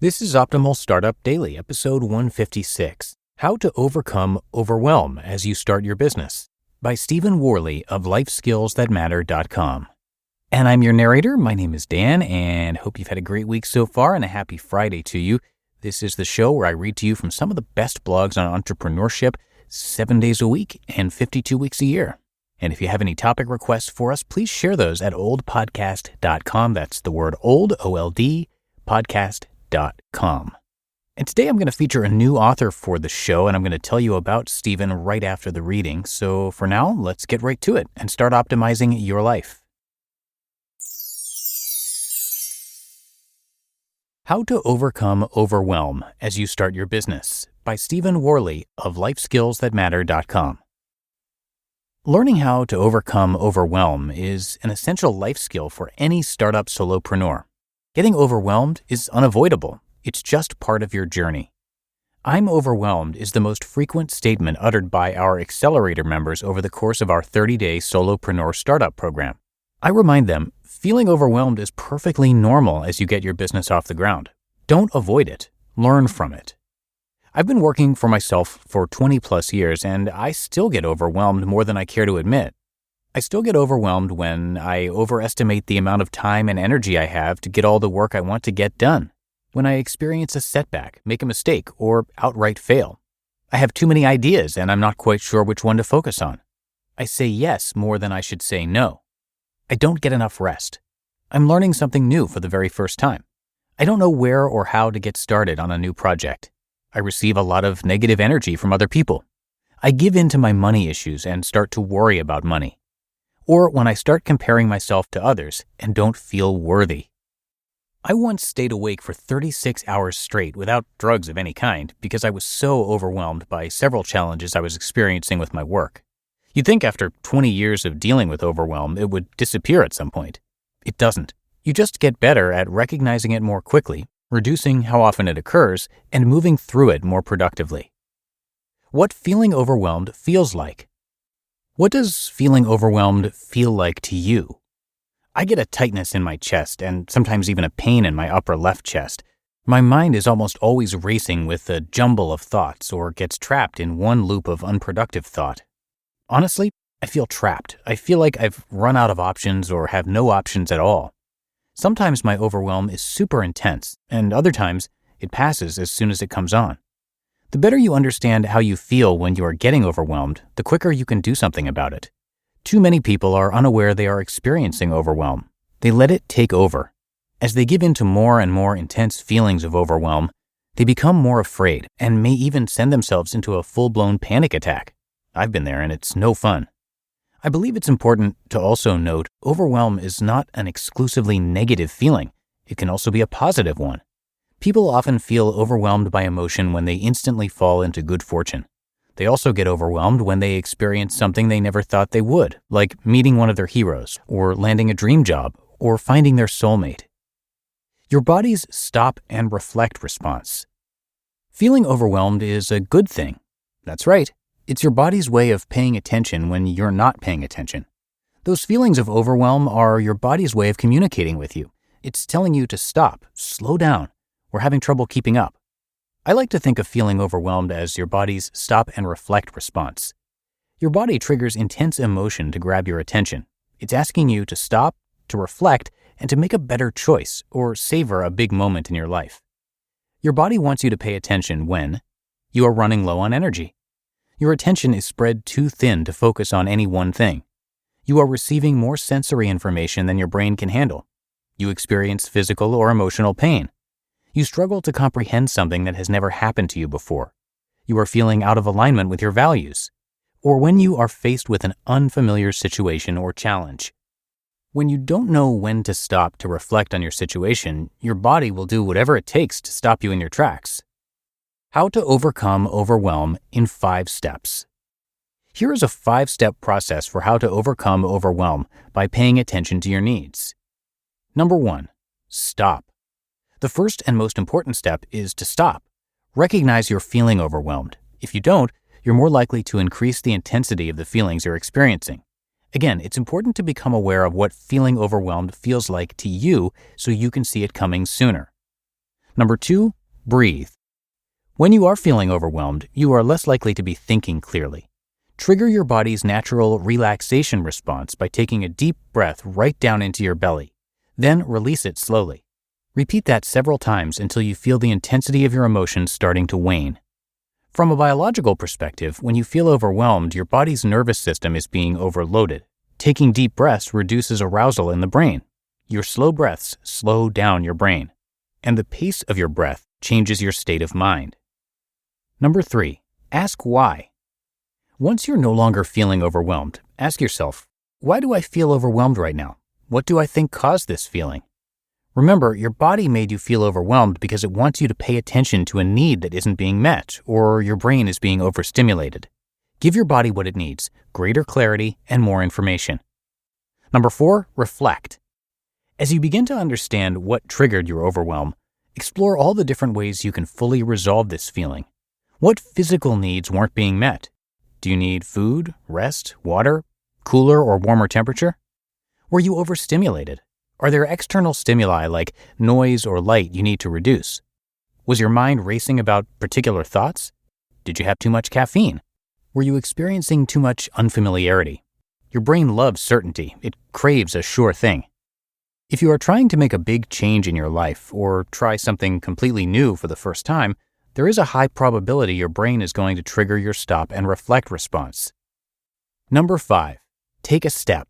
This is Optimal Startup Daily, episode 156, How to Overcome Overwhelm as You Start Your Business, by Stephen Warley of LifeSkillsThatMatter.com. And I'm your narrator. My name is Dan, and hope you've had a great week so far and a happy Friday to you. This is the show where I read to you from some of the best blogs on entrepreneurship 7 days a week and 52 weeks a year. And if you have any topic requests for us, please share those at oldpodcast.com. That's the word old, O-L-D, podcast.com. And today I'm going to feature a new author for the show, and I'm going to tell you about Stephen right after the reading. So for now, let's get right to it and start optimizing your life. How to Overcome Overwhelm as You Start Your Business, by Stephen Warley of LifeSkillsThatMatter.com. Learning how to overcome overwhelm is an essential life skill for any startup solopreneur. Getting overwhelmed is unavoidable. It's just part of your journey. "I'm overwhelmed" is the most frequent statement uttered by our Accelerator members over the course of our 30-day solopreneur startup program. I remind them, feeling overwhelmed is perfectly normal as you get your business off the ground. Don't avoid it. Learn from it. I've been working for myself for 20 plus years, and I still get overwhelmed more than I care to admit. I still get overwhelmed when I overestimate the amount of time and energy I have to get all the work I want to get done. When I experience a setback, make a mistake, or outright fail. I have too many ideas and I'm not quite sure which one to focus on. I say yes more than I should say no. I don't get enough rest. I'm learning something new for the very first time. I don't know where or how to get started on a new project. I receive a lot of negative energy from other people. I give in to my money issues and start to worry about money. Or when I start comparing myself to others and don't feel worthy. I once stayed awake for 36 hours straight without drugs of any kind because I was so overwhelmed by several challenges I was experiencing with my work. You'd think after 20 years of dealing with overwhelm, it would disappear at some point. It doesn't. You just get better at recognizing it more quickly, reducing how often it occurs, and moving through it more productively. What feeling overwhelmed feels like. What does feeling overwhelmed feel like to you? I get a tightness in my chest and sometimes even a pain in my upper left chest. My mind is almost always racing with a jumble of thoughts or gets trapped in one loop of unproductive thought. Honestly, I feel trapped. I feel like I've run out of options or have no options at all. Sometimes my overwhelm is super intense, and other times it passes as soon as it comes on. The better you understand how you feel when you are getting overwhelmed, the quicker you can do something about it. Too many people are unaware they are experiencing overwhelm. They let it take over. As they give in to more and more intense feelings of overwhelm, they become more afraid and may even send themselves into a full-blown panic attack. I've been there and it's no fun. I believe it's important to also note overwhelm is not an exclusively negative feeling. It can also be a positive one. People often feel overwhelmed by emotion when they instantly fall into good fortune. They also get overwhelmed when they experience something they never thought they would, like meeting one of their heroes, or landing a dream job, or finding their soulmate. Your body's stop and reflect response. Feeling overwhelmed is a good thing. That's right. It's your body's way of paying attention when you're not paying attention. Those feelings of overwhelm are your body's way of communicating with you. It's telling you to stop, slow down. We're having trouble keeping up. I like to think of feeling overwhelmed as your body's stop and reflect response. Your body triggers intense emotion to grab your attention. It's asking you to stop, to reflect, and to make a better choice or savor a big moment in your life. Your body wants you to pay attention when you are running low on energy. Your attention is spread too thin to focus on any one thing. You are receiving more sensory information than your brain can handle. You experience physical or emotional pain. You struggle to comprehend something that has never happened to you before. You are feeling out of alignment with your values. Or when you are faced with an unfamiliar situation or challenge. When you don't know when to stop to reflect on your situation, your body will do whatever it takes to stop you in your tracks. How to overcome overwhelm in 5 steps. Here is a 5-step process for how to overcome overwhelm by paying attention to your needs. Number 1, stop. The first and most important step is to stop. Recognize you're feeling overwhelmed. If you don't, you're more likely to increase the intensity of the feelings you're experiencing. Again, it's important to become aware of what feeling overwhelmed feels like to you so you can see it coming sooner. Number 2, breathe. When you are feeling overwhelmed, you are less likely to be thinking clearly. Trigger your body's natural relaxation response by taking a deep breath right down into your belly. Then release it slowly. Repeat that several times until you feel the intensity of your emotions starting to wane. From a biological perspective, when you feel overwhelmed, your body's nervous system is being overloaded. Taking deep breaths reduces arousal in the brain. Your slow breaths slow down your brain, and the pace of your breath changes your state of mind. Number 3, ask why. Once you're no longer feeling overwhelmed, ask yourself, why do I feel overwhelmed right now? What do I think caused this feeling? Remember, your body made you feel overwhelmed because it wants you to pay attention to a need that isn't being met, or your brain is being overstimulated. Give your body what it needs, greater clarity and more information. Number 4, reflect. As you begin to understand what triggered your overwhelm, explore all the different ways you can fully resolve this feeling. What physical needs weren't being met? Do you need food, rest, water, cooler or warmer temperature? Were you overstimulated? Are there external stimuli like noise or light you need to reduce? Was your mind racing about particular thoughts? Did you have too much caffeine? Were you experiencing too much unfamiliarity? Your brain loves certainty. It craves a sure thing. If you are trying to make a big change in your life or try something completely new for the first time, there is a high probability your brain is going to trigger your stop and reflect response. Number 5, take a step.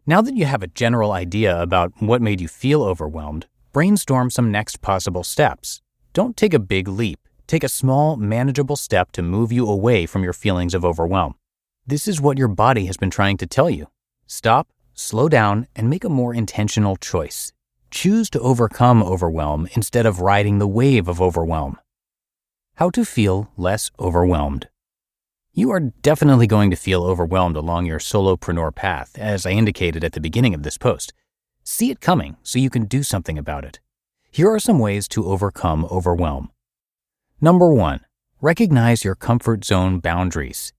Now that you have a general idea about what made you feel overwhelmed, brainstorm some next possible steps. Don't take a big leap. Take a small, manageable step to move you away from your feelings of overwhelm. This is what your body has been trying to tell you. Stop, slow down, and make a more intentional choice. Choose to overcome overwhelm instead of riding the wave of overwhelm. How to feel less overwhelmed. You are definitely going to feel overwhelmed along your solopreneur path, as I indicated at the beginning of this post. See it coming so you can do something about it. Here are some ways to overcome overwhelm. Number 1, recognize your comfort zone boundaries.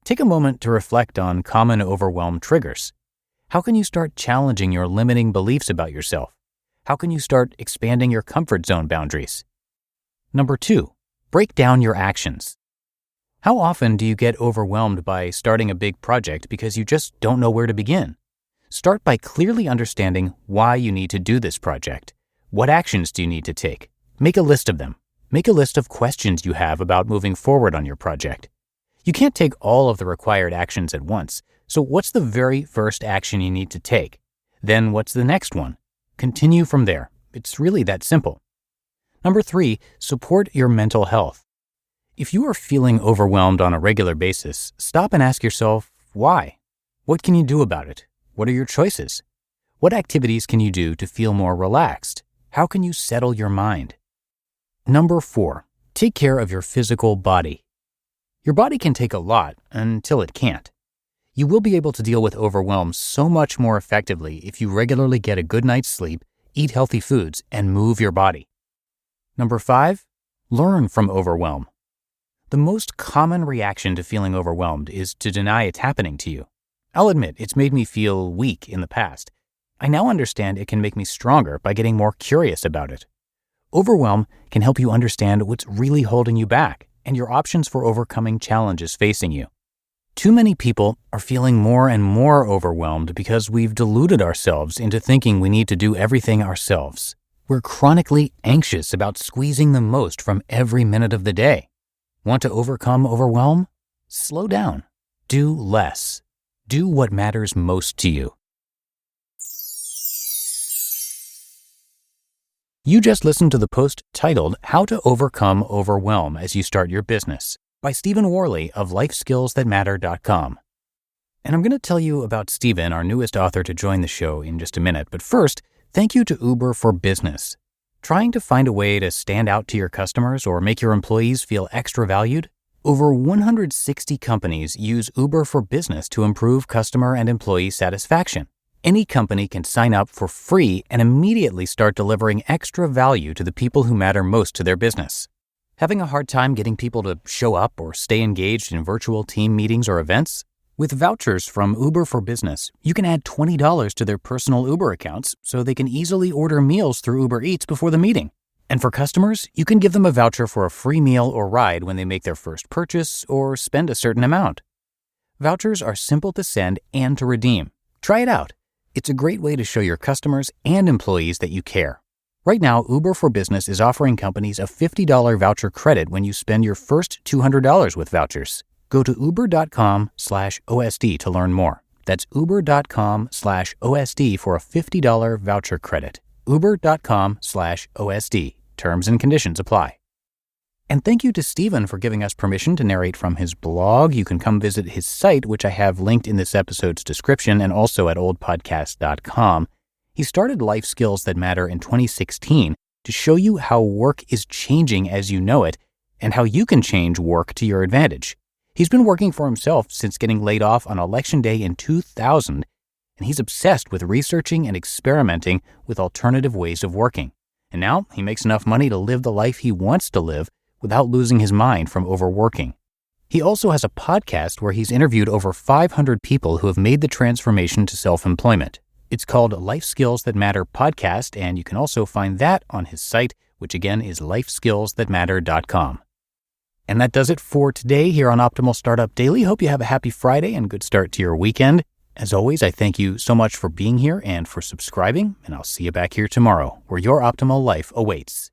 Take a moment to reflect on common overwhelm triggers. How can you start challenging your limiting beliefs about yourself? How can you start expanding your comfort zone boundaries? Number 2, break down your actions. How often do you get overwhelmed by starting a big project because you just don't know where to begin? Start by clearly understanding why you need to do this project. What actions do you need to take? Make a list of them. Make a list of questions you have about moving forward on your project. You can't take all of the required actions at once, so what's the very first action you need to take? Then what's the next one? Continue from there. It's really that simple. Number 3, support your mental health. If you are feeling overwhelmed on a regular basis, stop and ask yourself, why? What can you do about it? What are your choices? What activities can you do to feel more relaxed? How can you settle your mind? Number 4, take care of your physical body. Your body can take a lot until it can't. You will be able to deal with overwhelm so much more effectively if you regularly get a good night's sleep, eat healthy foods, and move your body. Number 5, learn from overwhelm. The most common reaction to feeling overwhelmed is to deny it's happening to you. I'll admit it's made me feel weak in the past. I now understand it can make me stronger by getting more curious about it. Overwhelm can help you understand what's really holding you back and your options for overcoming challenges facing you. Too many people are feeling more and more overwhelmed because we've deluded ourselves into thinking we need to do everything ourselves. We're chronically anxious about squeezing the most from every minute of the day. Want to overcome overwhelm? Slow down. Do less. Do what matters most to you. You just listened to the post titled How to Overcome Overwhelm as You Start Your Business by Stephen Warley of lifeskillsthatmatter.com. And I'm going to tell you about Stephen, our newest author, to join the show in just a minute. But first, thank you to Uber for Business. Trying to find a way to stand out to your customers or make your employees feel extra valued? Over 160 companies use Uber for Business to improve customer and employee satisfaction. Any company can sign up for free and immediately start delivering extra value to the people who matter most to their business. Having a hard time getting people to show up or stay engaged in virtual team meetings or events? With vouchers from Uber for Business, you can add $20 to their personal Uber accounts so they can easily order meals through Uber Eats before the meeting. And for customers, you can give them a voucher for a free meal or ride when they make their first purchase or spend a certain amount. Vouchers are simple to send and to redeem. Try it out. It's a great way to show your customers and employees that you care. Right now, Uber for Business is offering companies a $50 voucher credit when you spend your first $200 with vouchers. Go to uber.com/OSD to learn more. That's uber.com/OSD for a $50 voucher credit. uber.com/OSD. Terms and conditions apply. And thank you to Stephen for giving us permission to narrate from his blog. You can come visit his site, which I have linked in this episode's description and also at oldpodcast.com. He started Life Skills That Matter in 2016 to show you how work is changing as you know it and how you can change work to your advantage. He's been working for himself since getting laid off on Election Day in 2000, and he's obsessed with researching and experimenting with alternative ways of working. And now he makes enough money to live the life he wants to live without losing his mind from overworking. He also has a podcast where he's interviewed over 500 people who have made the transformation to self-employment. It's called Life Skills That Matter Podcast, and you can also find that on his site, which again is lifeskillsthatmatter.com. And that does it for today here on Optimal Startup Daily. Hope you have a happy Friday and good start to your weekend. As always, I thank you so much for being here and for subscribing, and I'll see you back here tomorrow where your optimal life awaits.